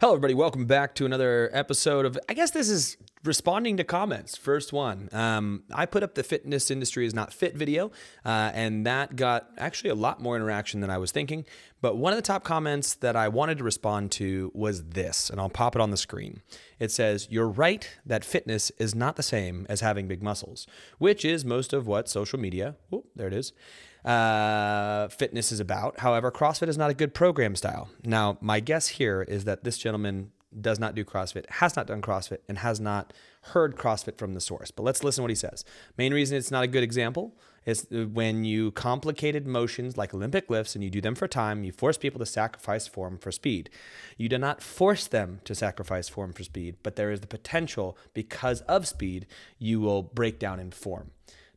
Hello, everybody. Welcome back to another episode of, I guess this is responding to comments. First one. I put up the fitness industry is not fit video, and that got actually a lot more interaction than I was thinking. But one of the top comments that I wanted to respond to was this, and I'll pop it on the screen. It says, "You're right that fitness is not the same as having big muscles," which is most of what social media, there it is, fitness is about. However, CrossFit is not a good program style. Now, my guess here is that this gentleman does not do CrossFit, has not done CrossFit, and has not heard CrossFit from the source. But let's listen to what he says. Main reason it's not a good example is when you complicated motions like Olympic lifts and you do them for time, you force people to sacrifice form for speed. You do not force them to sacrifice form for speed, but there is the potential because of speed, you will break down in form.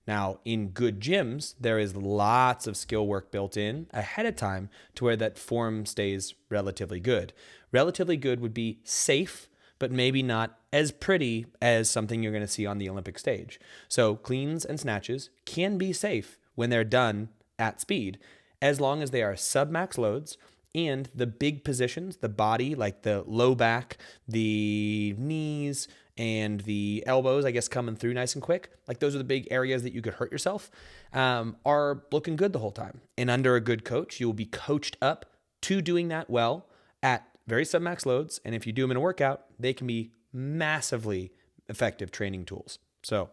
Now, in good gyms, there is lots of skill work built in ahead of time to where that form stays relatively good. Relatively good would be safe, but maybe not as pretty as something you're going to see on the Olympic stage. So cleans and snatches can be safe when they're done at speed, as long as they are sub-max loads and the big positions, the body, like the low back, the knees, and the elbows, I guess, coming through nice and quick, like those are the big areas that you could hurt yourself, are looking good the whole time. And under a good coach, you will be coached up to doing that well at very submax loads. And if you do them in a workout, they can be massively effective training tools. So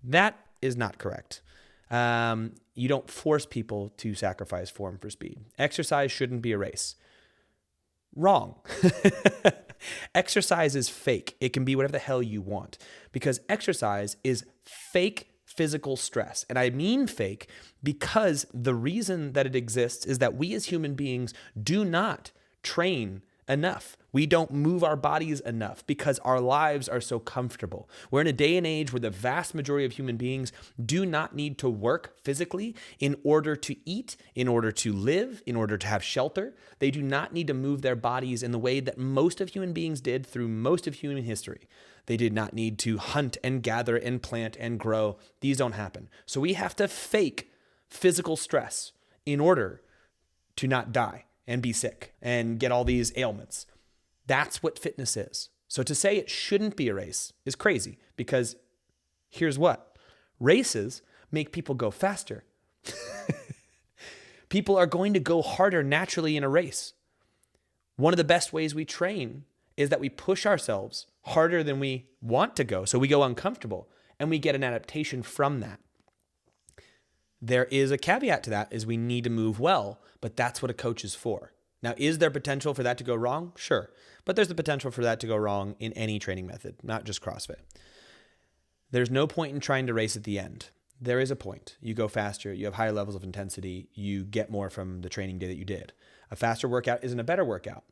that is not correct. You don't force people to sacrifice form for speed. Exercise shouldn't be a race. Wrong. Exercise is fake. It can be whatever the hell you want because exercise is fake physical stress. And I mean fake because the reason that it exists is that we as human beings do not train enough. We don't move our bodies enough because our lives are so comfortable. We're in a day and age where the vast majority of human beings do not need to work physically in order to eat, in order to live, in order to have shelter. They do not need to move their bodies in the way that most of human beings did through most of human history. They did not need to hunt and gather and plant and grow. These don't happen. So we have to fake physical stress in order to not die and be sick and get all these ailments. That's what fitness is. So to say it shouldn't be a race is crazy because here's what. Races make people go faster. People are going to go harder naturally in a race. One of the best ways we train is that we push ourselves harder than we want to go. So we go uncomfortable and we get an adaptation from that. There is a caveat to that is we need to move well, but that's what a coach is for. Now, is there potential for that to go wrong? Sure. But there's the potential for that to go wrong in any training method, not just CrossFit. There's no point in trying to race at the end. There is a point. You go faster, you have higher levels of intensity, you get more from the training day that you did. A faster workout isn't a better workout.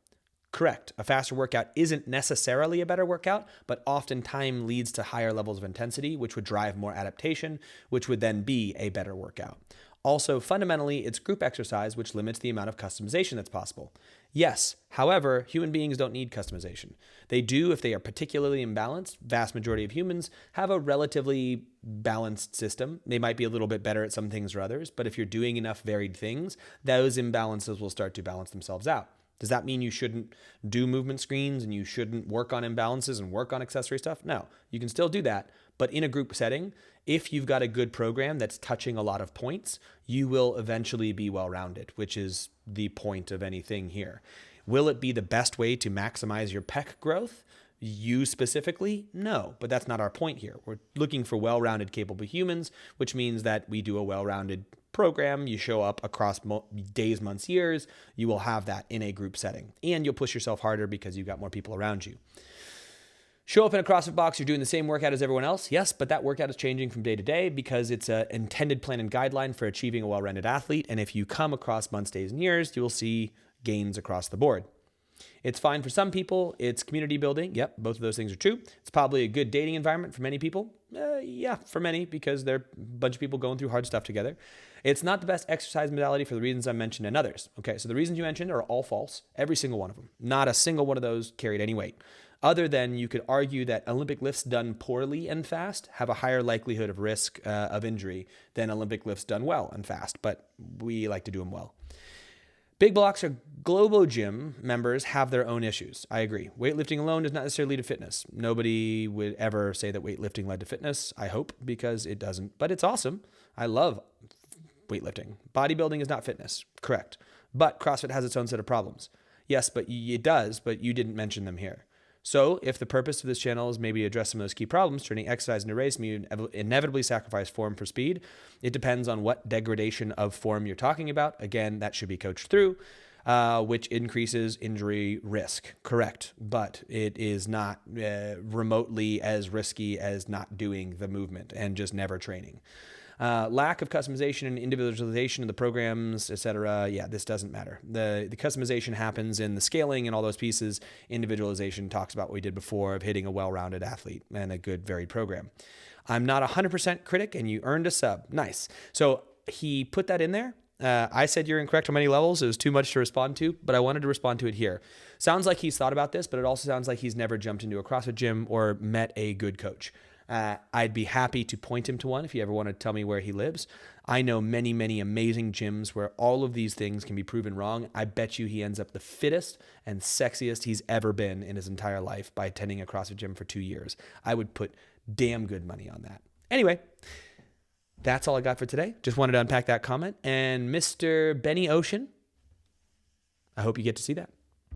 Correct. A faster workout isn't necessarily a better workout, but oftentimes leads to higher levels of intensity, which would drive more adaptation, which would then be a better workout. Also, fundamentally, it's group exercise, which limits the amount of customization that's possible. Yes, however, human beings don't need customization. They do if they are particularly imbalanced. Vast majority of humans have a relatively balanced system. They might be a little bit better at some things or others, but if you're doing enough varied things, those imbalances will start to balance themselves out. Does that mean you shouldn't do movement screens and you shouldn't work on imbalances and work on accessory stuff? No, you can still do that. But in a group setting, if you've got a good program that's touching a lot of points, you will eventually be well-rounded, which is the point of anything here. Will it be the best way to maximize your pec growth? You specifically? No, but that's not our point here. We're looking for well-rounded, capable humans, which means that we do a well-rounded program. You show up across days, months, years. You will have that in a group setting, and you'll push yourself harder because you've got more people around you. Show up in a CrossFit box, you're doing the same workout as everyone else. Yes, but that workout is changing from day to day because it's an intended plan and guideline for achieving a well-rounded athlete. And if you come across months, days, and years, you will see gains across the board. It's fine for some people. It's community building. Yep, both of those things are true. It's probably a good dating environment for many people. Yeah, for many, because they're a bunch of people going through hard stuff together. It's not the best exercise modality for the reasons I mentioned and others. Okay, so the reasons you mentioned are all false. Every single one of them. Not a single one of those carried any weight. Other than you could argue that Olympic lifts done poorly and fast have a higher likelihood of risk of injury than Olympic lifts done well and fast, but we like to do them well. Big blocks or Globo Gym members have their own issues. I agree. Weightlifting alone does not necessarily lead to fitness. Nobody would ever say that weightlifting led to fitness, I hope, because it doesn't. But it's awesome. I love weightlifting. Bodybuilding is not fitness, correct. But CrossFit has its own set of problems. Yes, but it does, but you didn't mention them here. So if the purpose of this channel is maybe address some of those key problems, turning exercise into race, you inevitably sacrifice form for speed. It depends on what degradation of form you're talking about. Again, that should be coached through, which increases injury risk. Correct. But it is not remotely as risky as not doing the movement and just never training. Lack of customization and individualization of the programs, etc. Yeah, this doesn't matter. The customization happens in the scaling and all those pieces. Individualization talks about what we did before of hitting a well-rounded athlete and a good varied program. I'm not 100% critic, and you earned a sub. Nice. So he put that in there. I said you're incorrect on many levels. It was too much to respond to, but I wanted to respond to it here. Sounds like he's thought about this, but it also sounds like he's never jumped into a CrossFit gym or met a good coach. I'd be happy to point him to one if you ever want to tell me where he lives. I know many, many amazing gyms where all of these things can be proven wrong. I bet you he ends up the fittest and sexiest he's ever been in his entire life by attending a CrossFit gym for 2 years. I would put damn good money on that. Anyway, that's all I got for today. Just wanted to unpack that comment. And Mr. Benny Ocean, I hope you get to see that.